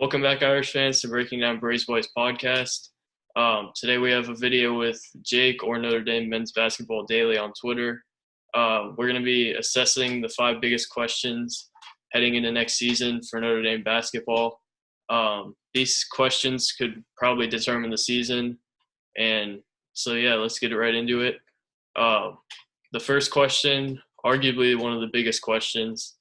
Welcome back, Irish fans, to Breaking Down Braves Boys podcast. Today we have a video with Jake or Notre Dame Men's Basketball Daily on Twitter. We're going to be assessing the 5 biggest questions heading into next season for Notre Dame basketball. These questions could probably determine the season. And so, let's get right into it. The first question, arguably one of the biggest questions,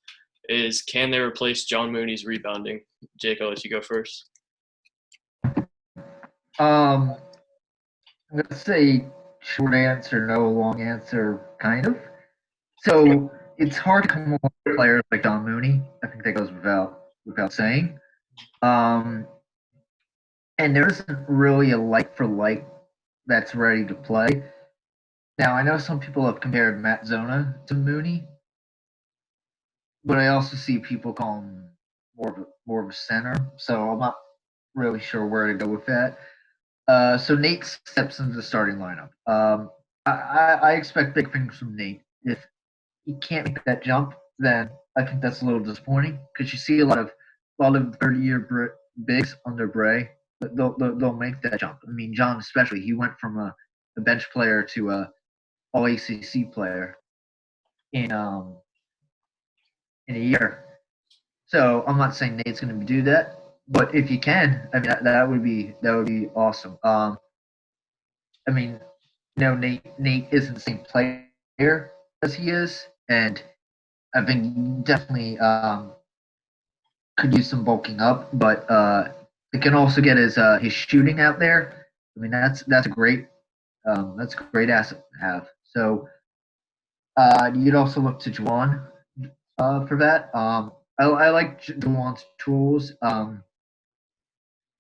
is can they replace John Mooney's rebounding? Jake, I'll let you go first. I'm going to say short answer, no, long answer, kind of. So it's hard to come up with players like John Mooney. I think that goes without saying. And there isn't really a like for like that's ready to play. Now, I know some people have compared Matt Zona to Mooney, but I also see people call him more of a center. So I'm not really sure where to go with that. So Nate steps into the starting lineup. I expect big things from Nate. If he can't make that jump, then I think that's a little disappointing because you see a lot of 30-year bigs under Bray. They'll make that jump. I mean, John especially. He went from a bench player to a All ACC player in a year. So I'm not saying Nate's going to do that, but if you can, I mean that would be awesome. I mean, Nate isn't the same player as he is, and I think definitely could use some bulking up, but it can also get his shooting out there. I mean, that's a great asset to have. So you'd also look to Juwan for that. I like Juwan's tools. I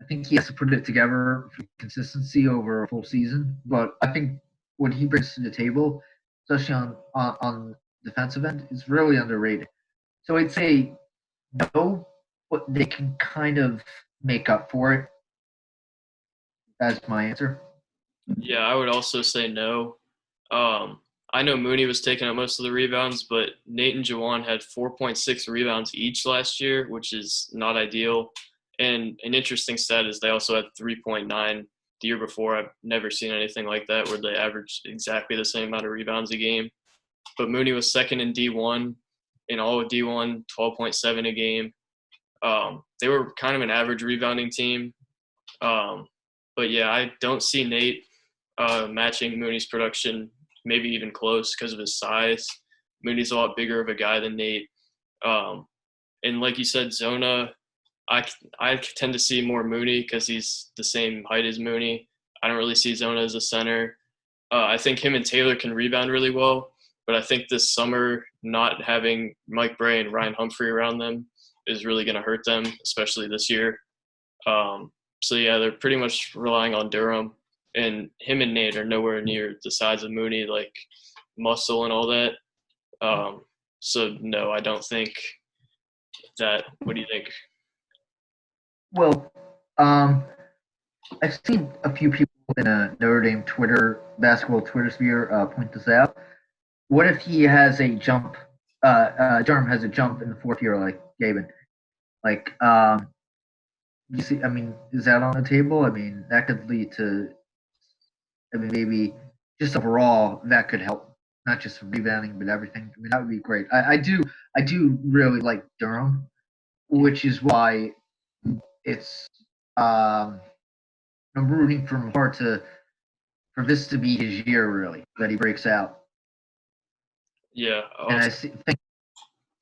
think he has to put it together for consistency over a full season. But I think what he brings to the table, especially on defensive end, is really underrated. So I'd say no, but they can kind of make up for it. That's my answer. Yeah, I would also say no. I know Mooney was taking up most of the rebounds, but Nate and Juwan had 4.6 rebounds each last year, which is not ideal. And an interesting stat is they also had 3.9 the year before. I've never seen anything like that where they averaged exactly the same amount of rebounds a game. But Mooney was second in D1, in all of D1, 12.7 a game. They were kind of an average rebounding team. But yeah, I don't see Nate matching Mooney's production, maybe even close because of his size. Mooney's a lot bigger of a guy than Nate. And like you said, Zona, I tend to see more Mooney because he's the same height as Mooney. I don't really see Zona as a center. I think him and Taylor can rebound really well, but I think this summer not having Mike Bray and Ryan Humphrey around them is really going to hurt them, especially this year. So yeah, they're pretty much relying on Durham, and him and Nate are nowhere near the size of Mooney, like muscle and all that. So no, I don't think that. What do you think? Well, I've seen a few people in a Notre Dame basketball Twitter sphere point this out. What if he has a jump? Durham has a jump in the fourth year, like Gaben. Like, you see, I mean, is that on the table? I mean, that could lead to, I mean, maybe just overall that could help, not just rebounding, but everything. I mean, that would be great. I do really like Durham, which is why it's I'm rooting from hard for this to be his year, really, that he breaks out. Yeah, And I think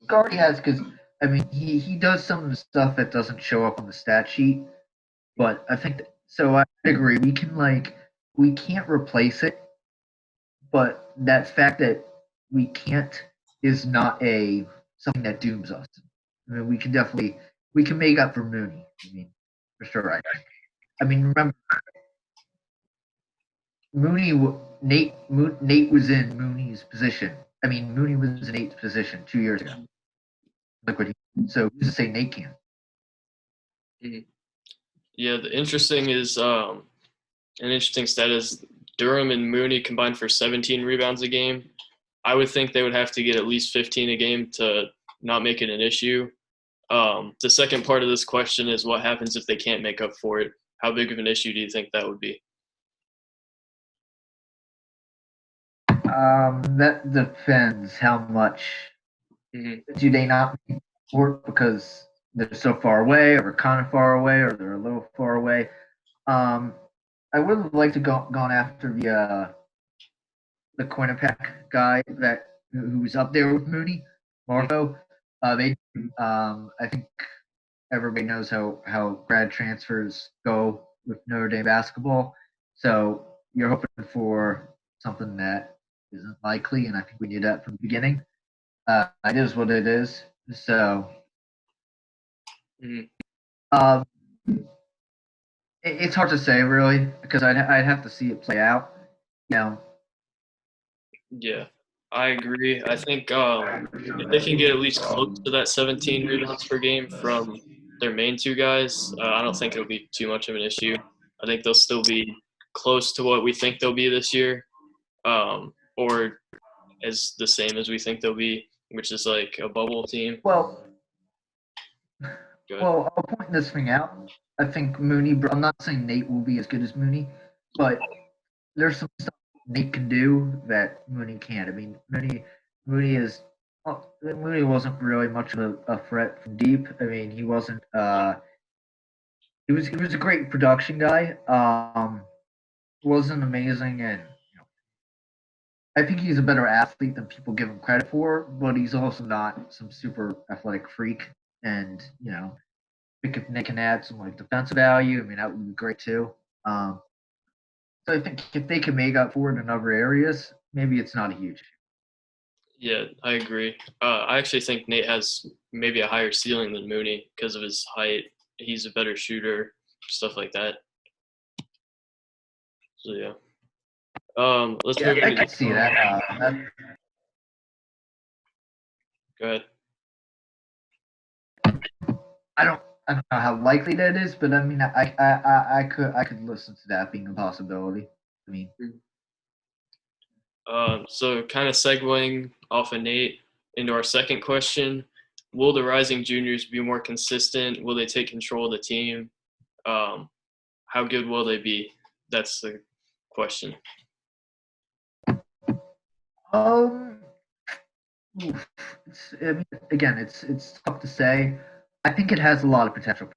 already has because I mean he does some of the stuff that doesn't show up on the stat sheet, but I think so. I agree. We can't replace it, but that fact that we can't is not a something that dooms us. I mean, we can make up for Mooney. I mean, for sure. I mean, remember Nate was in Mooney's position. I mean, Mooney was in Nate's position 2 years ago. Look what so who's to say Nate can? Yeah, the interesting is an interesting stat is Durham and Mooney combined for 17 rebounds a game. I would think they would have to get at least 15 a game to not make it an issue. The second part of this question is what happens if they can't make up for it? How big of an issue do you think that would be? That depends how much Hmm. do they not work because they're so far away, or kind of far away, or they're a little far away. Um, I would have liked to gone after the Quinnipiac guy who was up there with Mooney, Marco. They I think everybody knows how grad transfers go with Notre Dame basketball. So you're hoping for something that isn't likely, and I think we knew that from the beginning. It is what it is. So Hmm. um, it's hard to say really because I'd have to see it play out. You know, Yeah, I agree. I think if they can get at least close to that 17 rebounds per game from their main two guys, I don't think it'll be too much of an issue. I think they'll still be close to what we think they'll be this year, or as the same as we think they'll be, which is like a bubble team. well, Good. I'll point this thing out. I think Mooney. I'm not saying Nate will be as good as Mooney, but there's some stuff Nate can do that Mooney can't. I mean, Mooney is. Well, Mooney wasn't really much of a threat from deep. I mean, he wasn't. He was a great production guy. Wasn't amazing, and I think he's a better athlete than people give him credit for. But he's also not some super athletic freak. And if they can add some like defensive value, I mean that would be great too. Um, so I think if they can make up for it in other areas, maybe it's not a huge. Yeah, I agree. I actually think Nate has maybe a higher ceiling than Mooney because of his height. He's a better shooter, stuff like that. So yeah. Let's Yeah, move I into. could see that. Go ahead. I don't know how likely that is, but I mean, I could listen to that being a possibility. I mean, So kind of segueing off of Nate into our second question: will the rising juniors be more consistent? Will they take control of the team? Um, how good will they be? That's the question. um, I mean, again, it's tough to say. I think it has a lot of potential.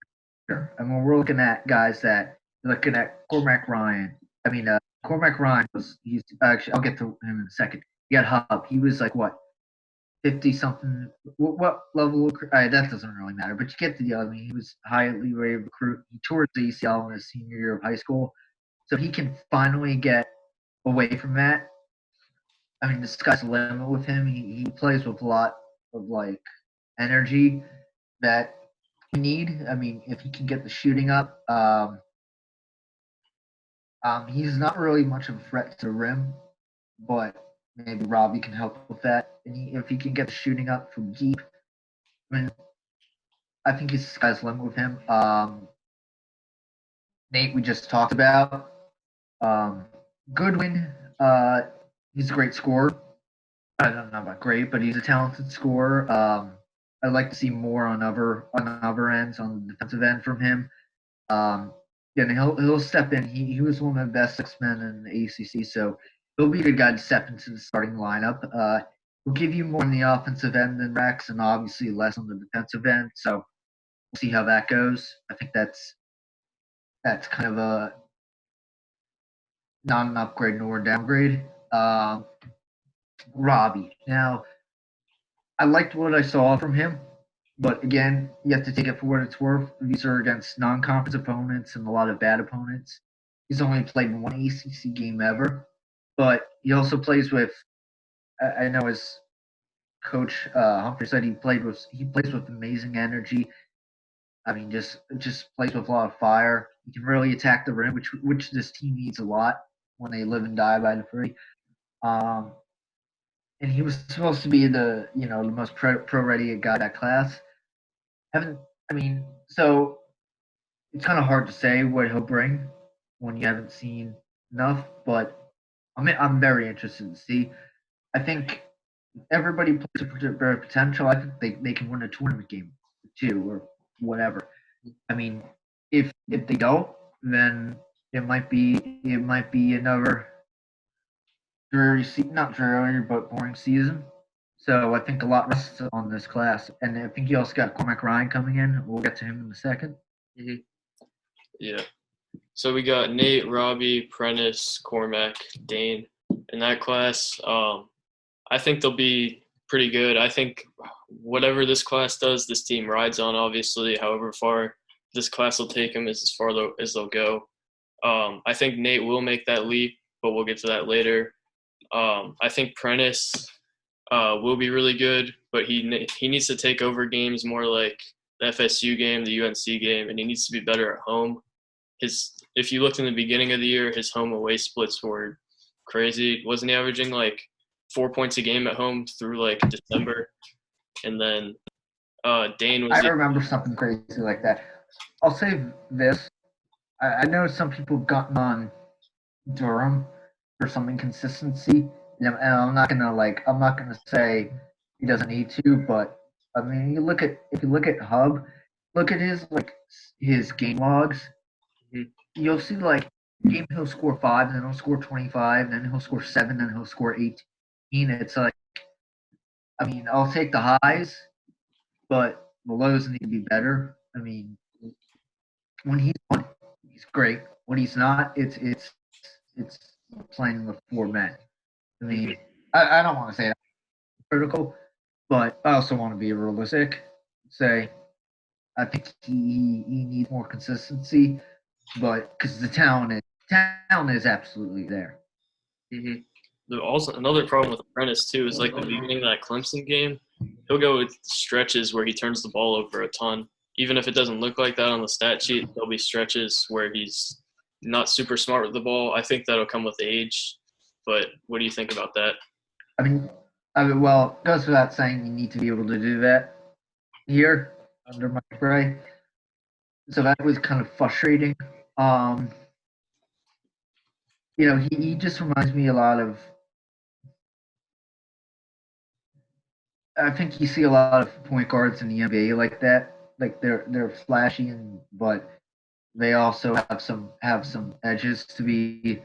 Sure. I mean, we're looking at guys that looking at Cormac Ryan. I mean, Cormac Ryan he's actually I'll get to him in a second. You got Hub. He was like what 50 something. What level? That doesn't really matter. But you get the I mean, he was highly rated recruit. He tore his ACL in his senior year of high school, so he can finally get away from that. I mean, the sky's the limit with him. He plays with a lot of like energy that we need. I mean, if he can get the shooting up, he's not really much of a threat to the rim, but maybe Robbie can help with that. And if he can get the shooting up from deep, I mean, I think he's sky's the limit with him. Nate, we just talked about. Um, Goodwin, he's a great scorer. I don't know about great, but he's a talented scorer. I'd like to see more on other ends, on the defensive end from him. Um, yeah, and he'll step in. He was one of the best 6 men in the ACC, so he'll be a good guy to step into the starting lineup. He'll give you more on the offensive end than Rex, and obviously less on the defensive end. So we'll see how that goes. I think that's kind of a not an upgrade nor a downgrade. Robbie. Now, I liked what I saw from him, but again, you have to take it for what it's worth. These are against non-conference opponents and a lot of bad opponents. He's only played one ACC game ever, but he also plays with. I know his coach Humphrey said he plays with amazing energy. I mean, just plays with a lot of fire. He can really attack the rim, which this team needs a lot when they live and die by the three. Um, and he was supposed to be the most pro ready guy in that class. Haven't I mean, so it's kind of hard to say what he'll bring when you haven't seen enough, but I'm very interested to see. I think everybody plays to their potential. I think they can win a tournament game. 2 or whatever. I mean, if they don't, then it might be another not dreary, but boring season. So I think a lot rests on this class, and I think you also got Cormac Ryan coming in. We'll get to him in a second. Hmm. Yeah. So we got Nate, Robbie, Prentice, Cormac, Dane in that class. I think they'll be pretty good. I think whatever this class does, this team rides on. Obviously, however far this class will take them is as far as they'll go. I think Nate will make that leap, but we'll get to that later. I think Prentice will be really good, but he needs to take over games more like the FSU game, the UNC game, and he needs to be better at home. If you looked in the beginning of the year, his home away splits were crazy. Wasn't he averaging like 4 points a game at home through like December? And then Dane was I remember something crazy like that. I'll say this: I know some people have gotten on Durham for some inconsistency, and I'm not gonna say he doesn't need to, but I mean, if you look at Hub, look at his game logs. You'll see like game he'll score 5, then he'll score 25, then he'll score 7, then he'll score 18. It's like, I mean, I'll take the highs, but the lows need to be better. I mean, when he's on, he's great. When he's not, it's playing the 4 men. I mean, I don't want to say that critical, but I also want to be realistic. Say, I think he needs more consistency, but because the talent is absolutely there. Also another problem with Apprentice too is like the beginning of that Clemson game, he'll go with stretches where he turns the ball over a ton. Even if it doesn't look like that on the stat sheet, there'll be stretches where he's not super smart with the ball. I think that'll come with age. But what do you think about that? I mean, well, it goes without saying you need to be able to do that here under Mike Bray. So that was kind of frustrating. Um, he just reminds me a lot of. I think you see a lot of point guards in the NBA like that. Like they're flashy but they also have some edges to be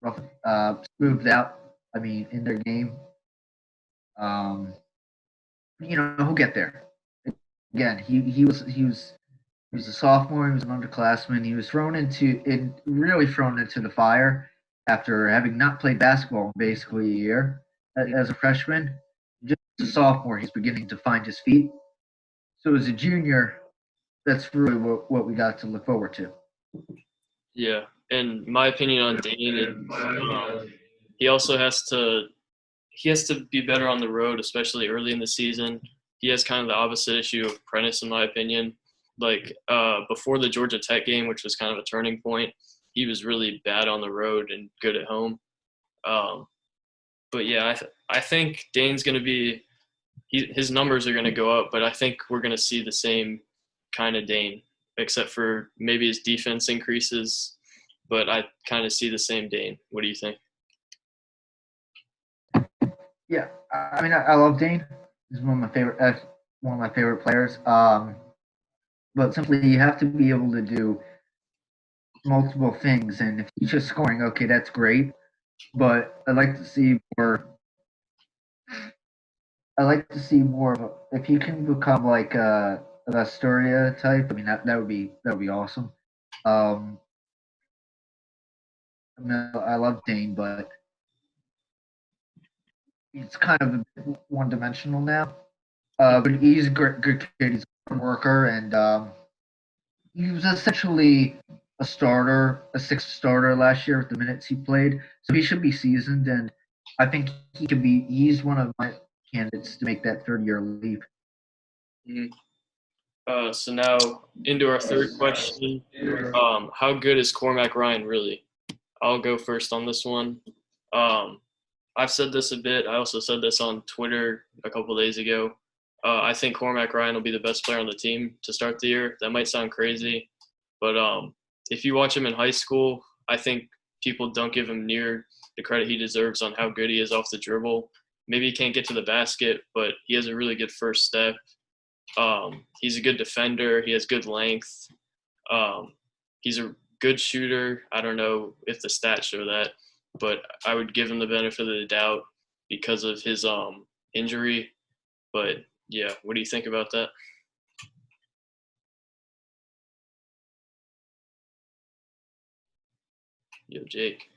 rough, smoothed out. I mean, in their game. Um, he'll get there. Again, he was a sophomore. He was an underclassman. He was really thrown into the fire after having not played basketball in basically a year as a freshman. Just a sophomore, he's beginning to find his feet. So as a junior, that's really what we got to look forward to. Yeah, and my opinion on Dane is he also has to be better on the road, especially early in the season. He has kind of the opposite issue of Prentice, in my opinion. Like before the Georgia Tech game, which was kind of a turning point, he was really bad on the road and good at home. Um, but yeah, I think Dane's going to be his numbers are going to go up, but I think we're going to see the same kind of Dane, except for maybe his defense increases. But I kind of see the same Dane. What do you think? Yeah, I mean, I love Dane. He's one of my favorite players. But simply, you have to be able to do multiple things, and if he's just scoring, okay, that's great. But I'd like to see more. I like to see more of if he can become like an Astoria type. I mean, that would be awesome. Um, I mean, I love Dane, but he's kind of one dimensional now. But he's a good kid. He's a worker, and he was essentially a starter, a sixth starter last year with the minutes he played. So he should be seasoned, and I think he could be. He's one of my candidates to make that third year leap. Mm-hmm. So now into our third question. How good is Cormac Ryan really? I'll go first on this one. Um, I've said this a bit. I also said this on Twitter a couple days ago. I think Cormac Ryan will be the best player on the team to start the year. That might sound crazy, but if you watch him in high school, I think people don't give him near the credit he deserves on how good he is off the dribble. Maybe he can't get to the basket, but he has a really good first step. He's a good defender. He has good length. Um, he's a good shooter. I don't know if the stats show that, but I would give him the benefit of the doubt because of his injury. But yeah, what do you think about that? Yo, Jake.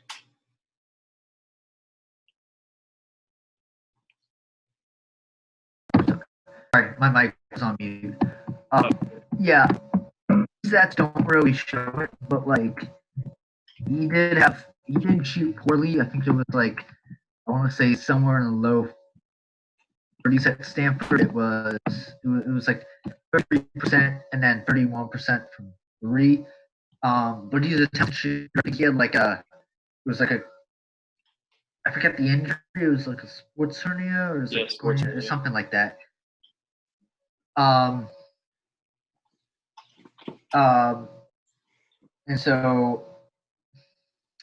Sorry, my mic was on mute. Yeah, stats don't really show it, but like he did shoot poorly. I think it was like I want to say somewhere in the low 30s at Stanford. It was like 30% and then 31% from three. But he's a tough shooter. I think he had like I forget the injury. It was like a sports hernia or it was Yeah, like sports hernia or hernia. something like that. Um, um, and so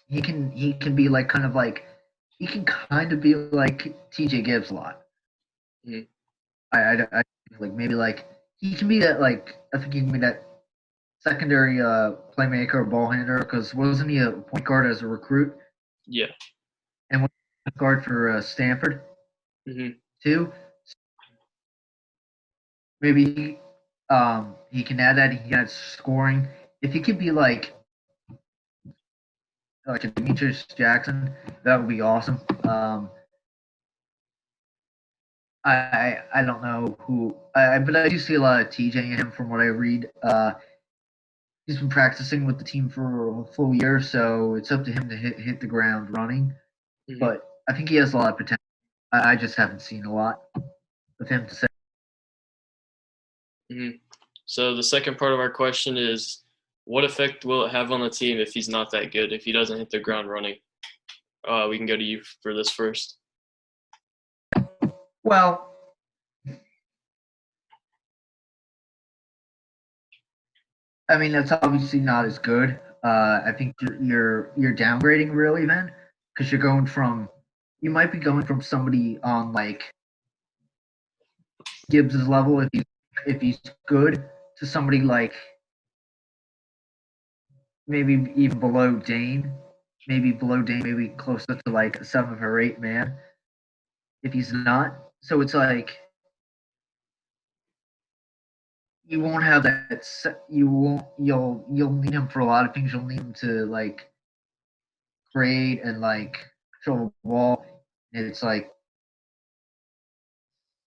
he can be like kind of like he can kind of be like TJ Gibbs a lot. Mhm. I like maybe like he can be that like I think he can be that secondary playmaker or ball handler because wasn't he a point guard as a recruit Yeah. and was a point guard for Stanford Hmm. too? Maybe he can add that. He got scoring. If he could be like a Demetrius Jackson, that would be awesome. I don't know who, but I do see a lot of TJ in him from what I read. He's been practicing with the team for a full year, so it's up to him to hit the ground running. Hmm. But I think he has a lot of potential. I just haven't seen a lot of him to say. Hmm. So the second part of our question is, what effect will it have on the team if he's not that good? If he doesn't hit the ground running? We can go to you for this first. Well, I mean that's obviously not as good. I think you're downgrading really then because you're going from you might be going from somebody on like Gibbs's level if he's good to somebody like maybe even below Dane, maybe closer to like a 7 or 8 man if he's not. So it's like you won't have that. You won't. You'll need him for a lot of things. You'll need him to like create and like control the ball. It's like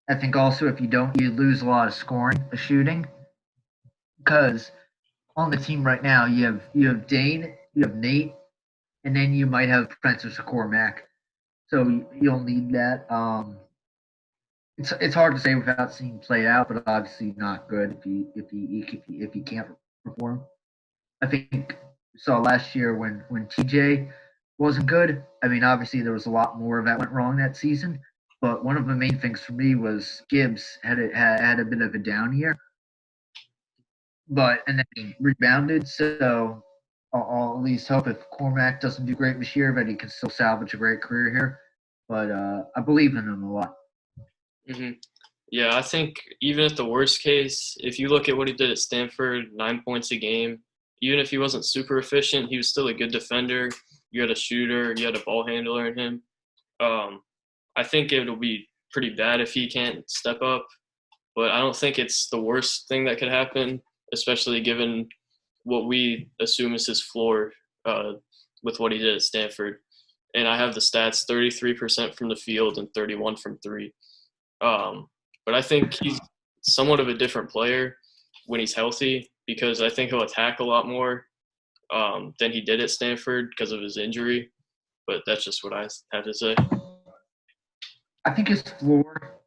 I think also if you don't, you lose a lot of scoring, of shooting, because on the team right now you have Dane, you have Nate, and then you might have Francis Cormac. So you'll need that. It's hard to say without seeing play out, but obviously not good if he can't perform. I think we saw last year when TJ wasn't good. I mean, obviously there was a lot more that went wrong that season, but one of the main things for me was Gibbs had a bit of a down year, but and then he rebounded. So I'll at least hope if Cormac doesn't do great this year, that he can still salvage a great career here. But I believe in him a lot. Hmm. Yeah, I think even at the worst case, if you look at what he did at Stanford, 9 points a game, even if he wasn't super efficient, he was still a good defender. You had a shooter, you had a ball handler in him. Um, I think it'll be pretty bad if he can't step up, but I don't think it's the worst thing that could happen, especially given what we assume is his floor uh, with what he did at Stanford. And I have the stats 33% from the field and 31 from three. Um, but I think he's somewhat of a different player when he's healthy because I think he'll attack a lot more than he did at Stanford because of his injury. But that's just what I have to say. I think his floor,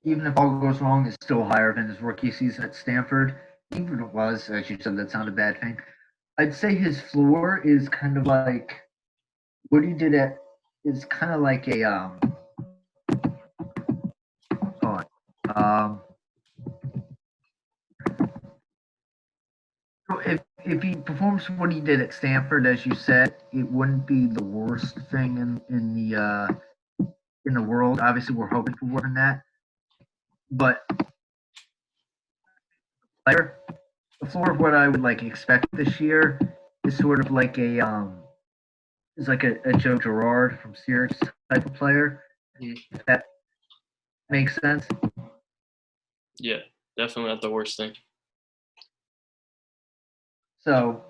even if all goes wrong, is still higher than his rookie season at Stanford. Even if it was, as you said, that's not a bad thing. I'd say his floor is kind of like what he did at is kind of like a hold on. So if he performs what he did at Stanford, as you said, it wouldn't be the worst thing in the world. Obviously, we're hoping for more than that, but player. The floor of what I would like expect this year is sort of like a Joe Girard from Syracuse type of player. Mhm. If that makes sense. Yeah, definitely not the worst thing. So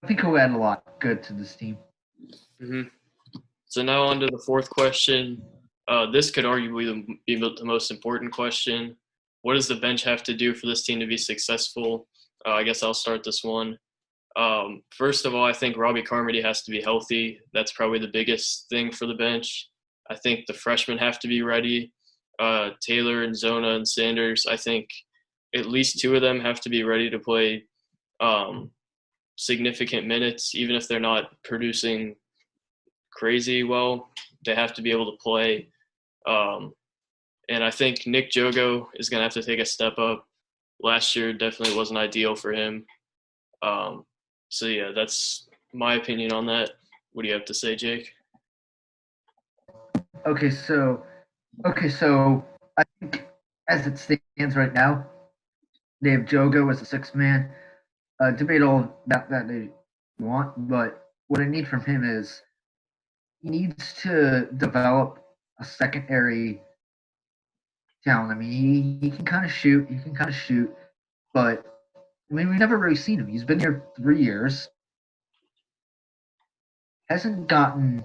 I think he'll add a lot good to this team. Hmm. So now on to the fourth question. This could arguably be the most important question. What does the bench have to do for this team to be successful? I guess I'll start this one. First of all, I think Robbie Carmody has to be healthy. That's probably the biggest thing for the bench. I think the freshmen have to be ready. Taylor and Zona and Sanders, I think at least two of them have to be ready to play um, significant minutes, even if they're not producing crazy well. They have to be able to play. Um, and I think Nick Jogo is going to have to take a step up. Last year definitely wasn't ideal for him. Um, so yeah, that's my opinion on that. What do you have to say, Jake? Okay, so I think as it stands right now, they have Jogo as a six man. Debate all about that they want, but what I need from him is he needs to develop a secondary talent. I mean, he can kind of shoot, but I mean, we've never really seen him. He's been here 3 years, hasn't gotten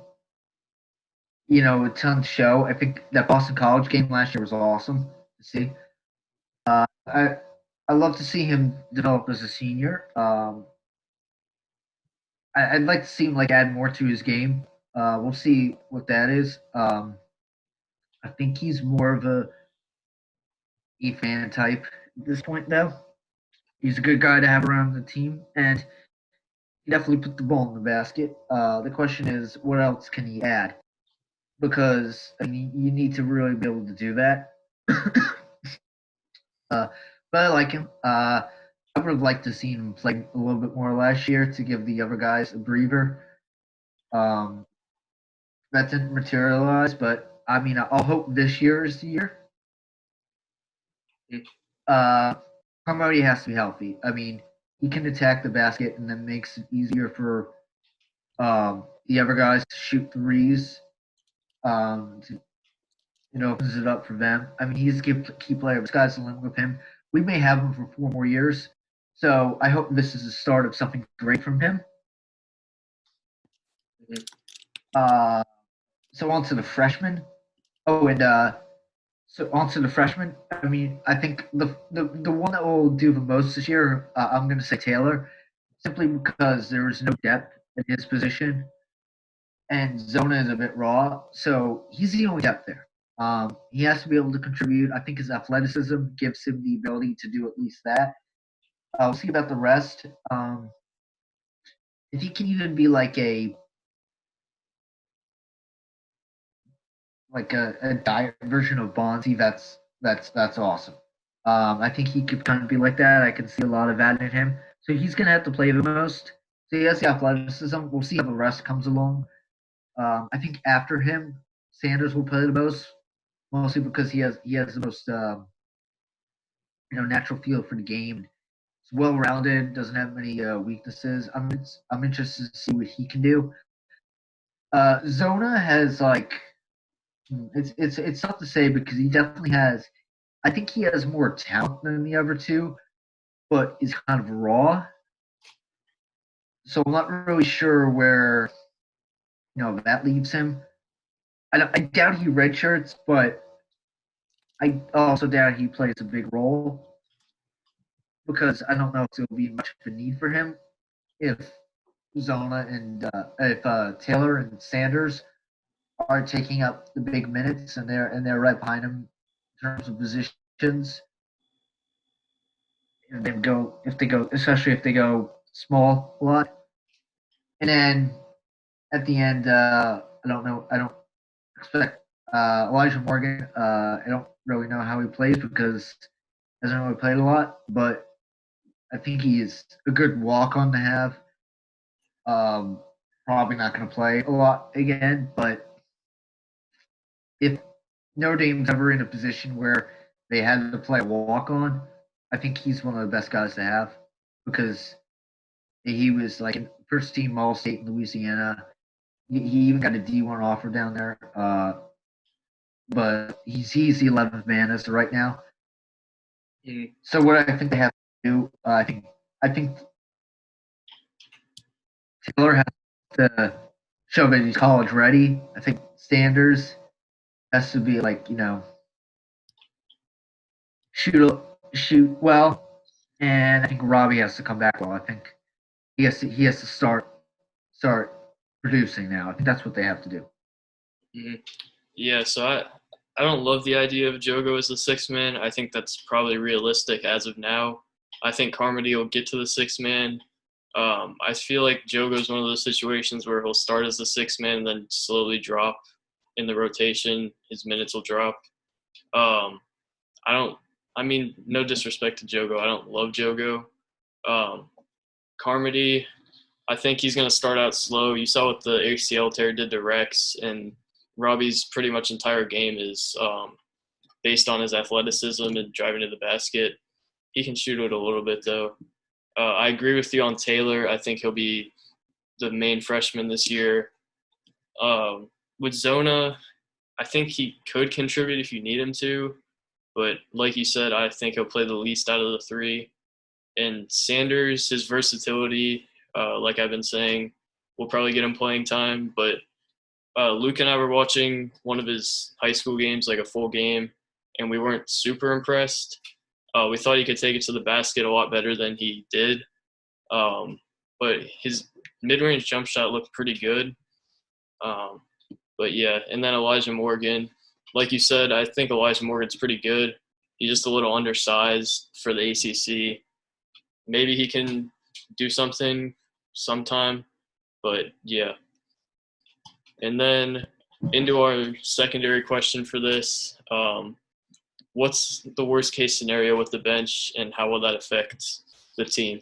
a ton to show. I think that Boston College game last year was awesome to see. I love to see him develop as a senior. I'd like to see him like add more to his game. We'll see what that is. I think he's more of a fan type at this point, though. He's a good guy to have around the team, and he definitely put the ball in the basket. The question is, what else can he add? Because I mean, you need to really be able to do that. uh, but I like him. I would have liked to see him play a little bit more last year to give the other guys a breather. Um, that didn't materialize, but I mean, I'll hope this year is the year. Uh, Carmody has to be healthy. I mean, he can attack the basket and then makes it easier for the other guys to shoot threes. To, opens it up for them. I mean, he's a key player. This guy's in with him. We may have him for 4 more years. So I hope this is the start of something great from him. Mm-hmm. So on to the freshmen. Oh, and so on to the freshmen. I mean, I think the one that will do the most this year, I'm going to say Taylor, simply because there is no depth in his position, and Zona is a bit raw, so he's the only depth there. He has to be able to contribute. I think his athleticism gives him the ability to do at least that. We'll see about the rest. If he can even be a diet version of Bonzi, that's awesome. I think he could kind of be like that. I can see a lot of that in him. So he's gonna have to play the most. So he has the athleticism. We'll see how the rest comes along. I think after him, Sanders will play the most, mostly because he has the most natural feel for the game. He's well rounded. Doesn't have many weaknesses. I'm interested to see what he can do. Zona has it's tough to say because he definitely has. I think he has more talent than the other two, but is kind of raw. So I'm not really sure where that leaves him. I doubt he redshirts, but I also doubt he plays a big role because I don't know if there will be much of a need for him if Zona and if Taylor and Sanders are taking up the big minutes and they're right behind him in terms of positions. If they go, especially if they go small a lot, and then at the end, I don't know. I don't expect Elijah Morgan. I don't really know how he plays because he hasn't really played a lot, but I think he is a good walk on to have. Um, Probably not going to play a lot again, but if Notre Dame's ever in a position where they had to play a walk on, I think he's one of the best guys to have because he was like first team All State in Louisiana. He even got a D1 offer down there. But he's the 11th man as of right now. Mm. So what I think they have to do, I think Taylor has to show that he's college ready. I think Sanders has to be like shoot well, and I think Robbie has to come back well. I think he has to start producing now. I think that's what they have to do. Mm-hmm. Yeah, so I don't love the idea of Jogo as the sixth man. I think that's probably realistic as of now. I think Carmody will get to the sixth man. I feel like Jogo is one of those situations where he'll start as the sixth man and then slowly drop in the rotation. His minutes will drop. Um, I don't. I mean, no disrespect to Jogo. I don't love Jogo. Um, Carmody, I think he's going to start out slow. You saw what the ACL tear did to Rex, and Robbie's pretty much entire game is based on his athleticism and driving to the basket. He can shoot it a little bit, though. I agree with you on Taylor. I think he'll be the main freshman this year. With Zona, I think he could contribute if you need him to. But like you said, I think he'll play the least out of the three. And Sanders, his versatility, like I've been saying, will probably get him playing time. But Luke and I were watching one of his high school games, like a full game, and we weren't super impressed. We thought he could take it to the basket a lot better than he did. But his mid-range jump shot looked pretty good. But yeah, and then Elijah Morgan. Like you said, I think Elijah Morgan's pretty good. He's just a little undersized for the ACC. Maybe he can do something sometime, but yeah. And then into our secondary question for this, what's the worst case scenario with the bench, and how will that affect the team?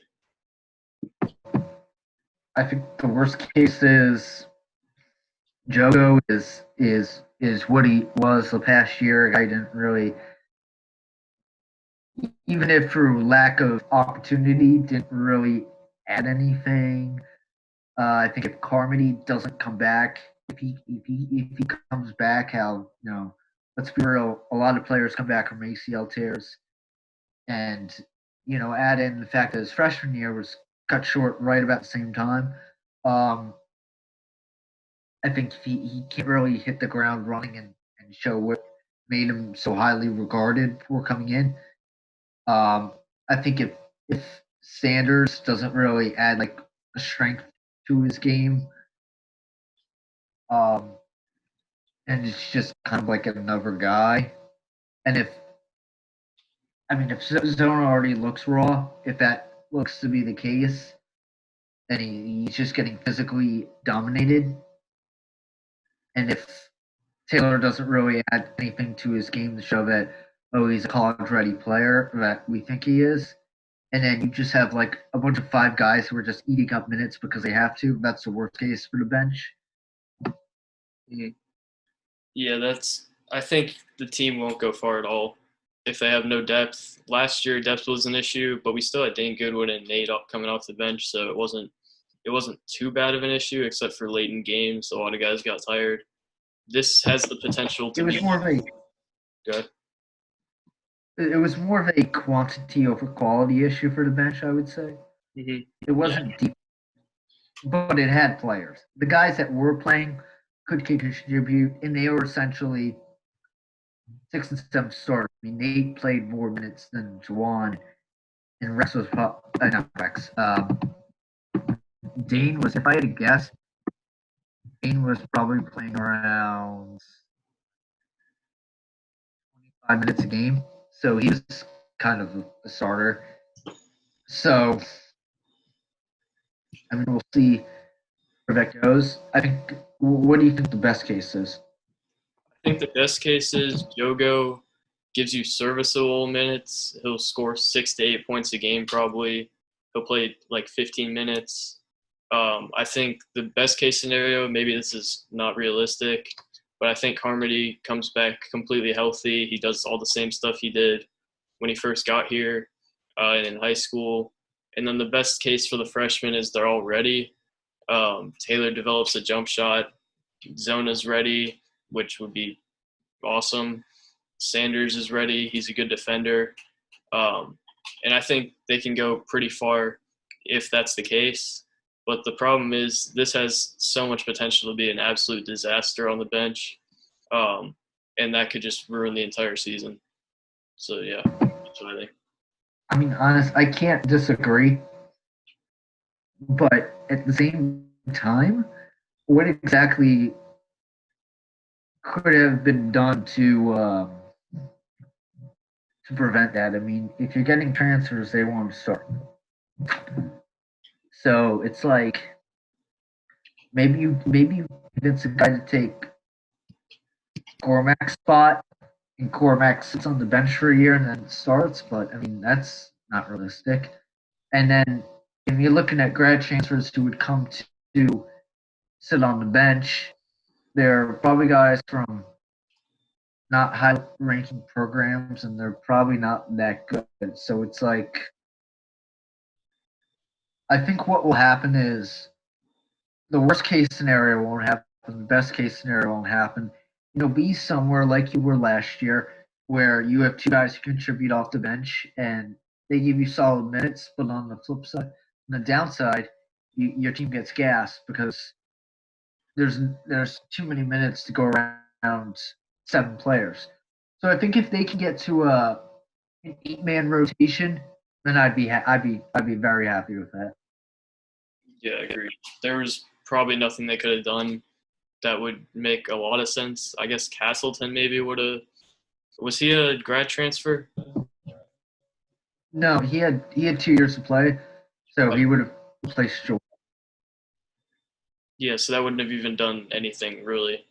I think the worst case is Jogo is what he was the past year. I didn't really, even if through lack of opportunity, didn't really add anything. I think if Carmody doesn't come back, if he comes back, how let's be real, a lot of players come back from ACL tears, and add in the fact that his freshman year was cut short right about the same time. Um, I think he can't really hit the ground running and show what made him so highly regarded for coming in. I think if Sanders doesn't really add like a strength to his game, um, and it's just kind of like another guy, and if Zona already looks raw, if that looks to be the case, then he's just getting physically dominated, and if Taylor doesn't really add anything to his game to show that he's a college ready player that we think he is. And then you just have like a bunch of five guys who are just eating up minutes because they have to. That's the worst case for the bench. Mm-hmm. Yeah, I think the team won't go far at all if they have no depth. Last year, depth was an issue, but we still had Dane Goodwin and Nate coming off the bench, so it wasn't too bad of an issue, except for late in games. A lot of guys got tired. This has the potential to be good. It was more of a quantity over quality issue for the bench, I would say. Mm-hmm. It wasn't deep, but it had players. The guys that were playing could contribute, and they were essentially 6 and 7 starters. I mean, Nate played more minutes than Juwan, and Rex was not Rex. Dane was, if I had to guess, Dane was probably playing around 25 minutes a game, so he was kind of a starter. So, I mean, we'll see where that goes. I think. What do you think the best case is? I think the best case is Jogo gives you serviceable minutes. He'll score 6 to 8 points a game probably. He'll play like 15 minutes. I think the best case scenario, maybe this is not realistic, But I think Carmody comes back completely healthy. He does all the same stuff he did when he first got here and in high school. And then the best case for the freshmen is they're all ready. Taylor develops a jump shot. Zona's ready, which would be awesome. Sanders is ready. He's a good defender. And I think they can go pretty far if that's the case. But the problem is this has so much potential to be an absolute disaster on the bench. And that could just ruin the entire season. So, yeah, that's what I think. I mean, honest, I can't disagree. But at the same time, what exactly could have been done to prevent that? I mean, if you're getting transfers, they want to start. So it's like maybe you convince a guy to take Cormac's spot, and Cormac sits on the bench for a year and then starts. But I mean, that's not realistic. And then if you're looking at grad transfers who would come to sit on the bench, they're probably guys from not high-ranking programs, and they're probably not that good. So it's like, I think what will happen is the worst-case scenario won't happen. The best-case scenario won't happen. Be somewhere like you were last year, where you have two guys who contribute off the bench, and they give you solid minutes. But on the flip side, on the downside, your team gets gassed because there's too many minutes to go around 7 players. So I think if they can get to an 8-man rotation, then I'd be very happy with that. Yeah, I agree. There was probably nothing they could have done that would make a lot of sense. I guess Castleton maybe would have. Was he a grad transfer? No, he had 2 years to play, so he would have replaced Joel. Yeah, so that wouldn't have even done anything really.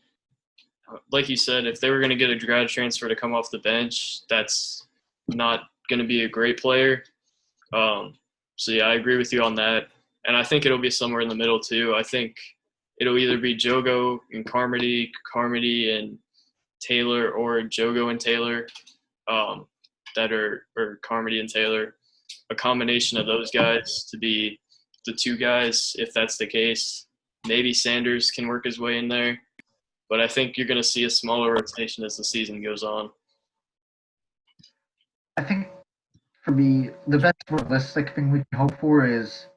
Like you said, if they were going to get a grad transfer to come off the bench, that's not going to be a great player. So yeah, I agree with you on that, and I think it'll be somewhere in the middle too. I think it'll either be Jogo and Carmody and Taylor, or Jogo and Taylor, or Carmody and Taylor. A combination of those guys to be the 2 guys, if that's the case. Maybe Sanders can work his way in there, but I think you're going to see a smaller rotation as the season goes on. I think for me, the best realistic thing we can hope for is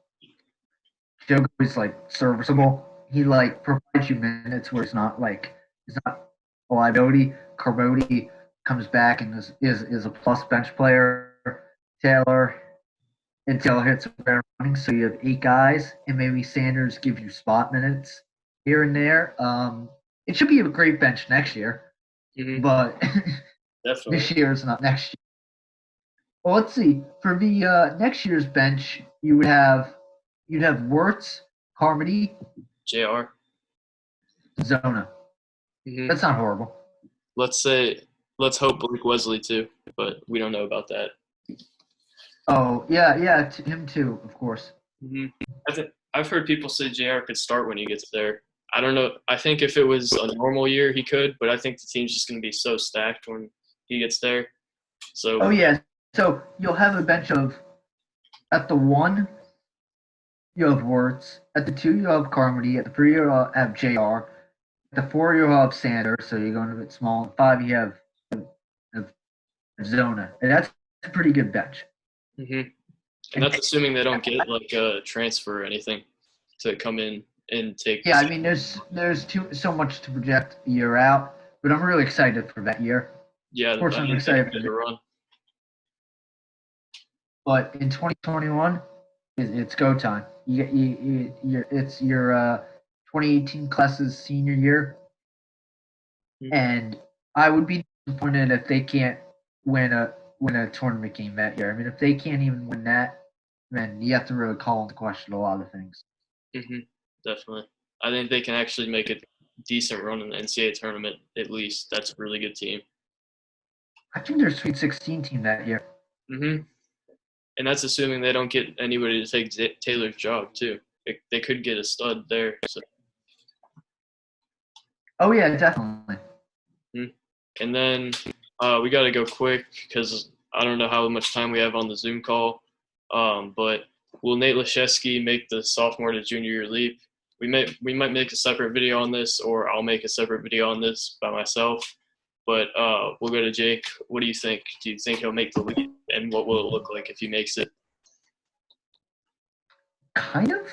Jogo is serviceable. He provides you minutes where he's not a liability. Carmody comes back and is a plus bench player. Taylor hits fair running, so you have 8 guys, and maybe Sanders gives you spot minutes here and there. It should be a great bench next year, but this year is not next year. Well, let's see. For the next year's bench, you'd have Wirtz, Carmody, JR, Zona. That's not horrible. Let's hope Blake Wesley too, but we don't know about that. Oh yeah, him too, of course. I've heard people say JR could start when he gets there. I don't know. I think if it was a normal year, he could, but I think the team's just going to be so stacked when he gets there. So. Oh yeah. So you'll have a bench of, at the 1, you have Wirtz. At the 2, you have Carmody. At the 3, you have JR. At the 4, you have Sanders. So you're going a bit small. At 5, you have Zona, and that's a pretty good bench. And that's assuming they don't get a transfer or anything to come in and take. Yeah, I mean, there's so much to project a year out, but I'm really excited for that year. Yeah, of course I'm excited for the run. But in 2021, it's go time. It's your 2018 class's senior year, and I would be disappointed if they can't win a tournament game that year. I mean, if they can't even win that, then you have to really call into question a lot of things. Definitely. I think they can actually make a decent run in the NCAA tournament, at least. That's a really good team. I think they're a Sweet 16 team that year. And that's assuming they don't get anybody to take Taylor's job, too. They could get a stud there. So. Oh, yeah, definitely. And then we got to go quick because I don't know how much time we have on the Zoom call. But will Nate Laszewski make the sophomore to junior year leap? We might make a separate video on this, or I'll make a separate video on this by myself. But we'll go to Jake. What do you think? Do you think he'll make the leap, and what will it look like if he makes it? Kind of.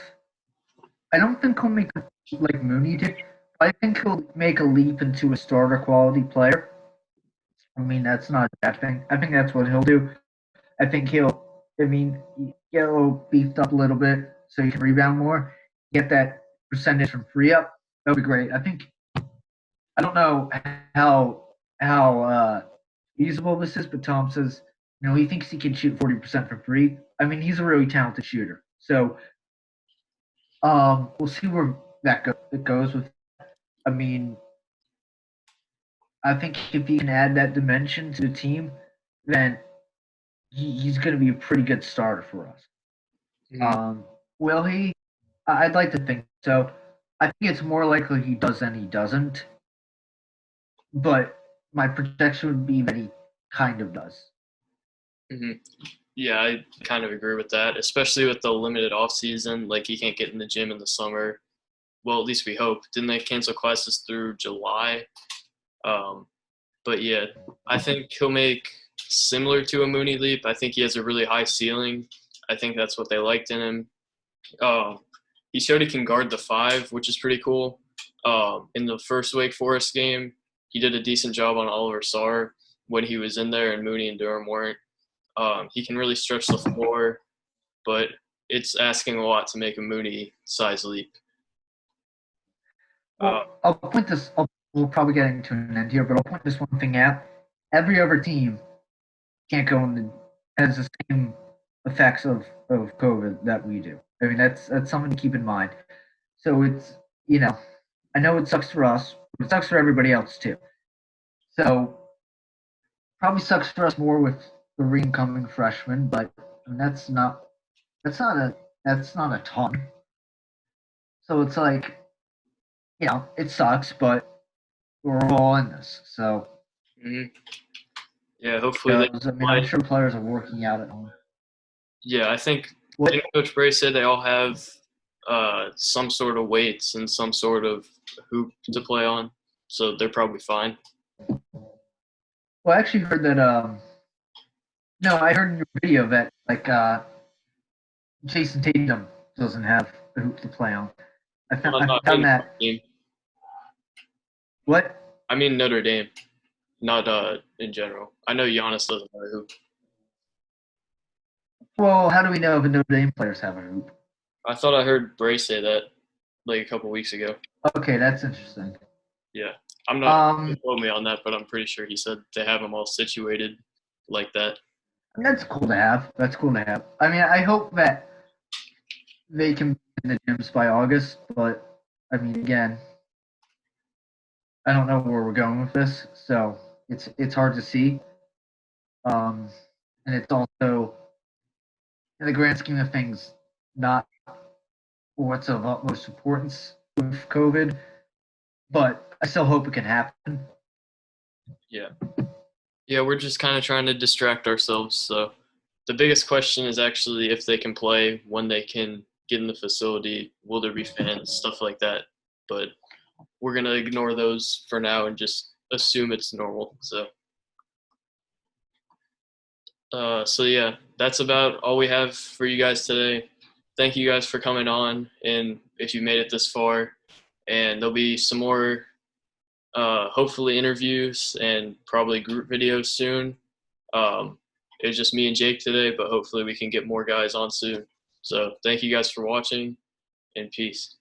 I don't think he'll make like Mooney did. I think he'll make a leap into a starter quality player. I mean, that's not a bad thing. I think that's what he'll do. I think get a little beefed up a little bit so you can rebound more, get that percentage from free up. That would be great. I don't know how feasible this is, but Tom says he thinks he can shoot 40% from free. I mean, he's a really talented shooter. So we'll see where it goes with. I mean, I think if he can add that dimension to the team, then he's going to be a pretty good starter for us. Mm-hmm. Will he? I'd like to think so. I think it's more likely he does than he doesn't. But my projection would be that he kind of does. Mm-hmm. Yeah, I kind of agree with that, especially with the limited off season. Like, he can't get in the gym in the summer. Well, at least we hope. Didn't they cancel classes through July? But yeah, I think he'll make similar to a Mooney leap. I think he has a really high ceiling. I think that's what they liked in him. He showed he can guard the 5, which is pretty cool. In the first Wake Forest game, he did a decent job on Oliver Sarr when he was in there and Mooney and Durham weren't. He can really stretch the floor, but it's asking a lot to make a Mooney size leap. I'll point this. We'll probably get into an end here, but I'll point this one thing out. Every other team can't go in has the same effects of COVID that we do. I mean, that's something to keep in mind. So it's I know it sucks for us, but it sucks for everybody else too. So probably sucks for us more with the re-incoming freshmen, but I mean, that's not a ton. So it's like, it sucks, but we're all in this. So mm-hmm. Yeah, hopefully I'm sure players are working out at home. Yeah, I think didn't Coach Bray said they all have some sort of weights and some sort of hoop to play on, so they're probably fine. Well, I actually heard that. No, I heard in your video that Jason Tatum doesn't have a hoop to play on. I found that. What? I mean Notre Dame, not in general. I know Giannis doesn't have a hoop. Well, how do we know if the Notre Dame players have a hoop? I thought I heard Bray say that like a couple weeks ago. Okay, that's interesting. Yeah, I'm not. He told me on that, but I'm pretty sure he said they have them all situated like that. That's cool to have. I mean, I hope that they can be in the gyms by August, but I mean, again, I don't know where we're going with this, so it's hard to see. And it's also, in the grand scheme of things, not what's of utmost importance with COVID, but I still hope it can happen. Yeah, we're just kind of trying to distract ourselves. So the biggest question is actually if they can play, when they can get in the facility, will there be fans, stuff like that. But we're going to ignore those for now and just assume it's normal. So yeah, that's about all we have for you guys today. Thank you guys for coming on, and if you made it this far. And there'll be some more hopefully interviews and probably group videos soon. It was just me and Jake today, but hopefully we can get more guys on soon. So thank you guys for watching, and peace.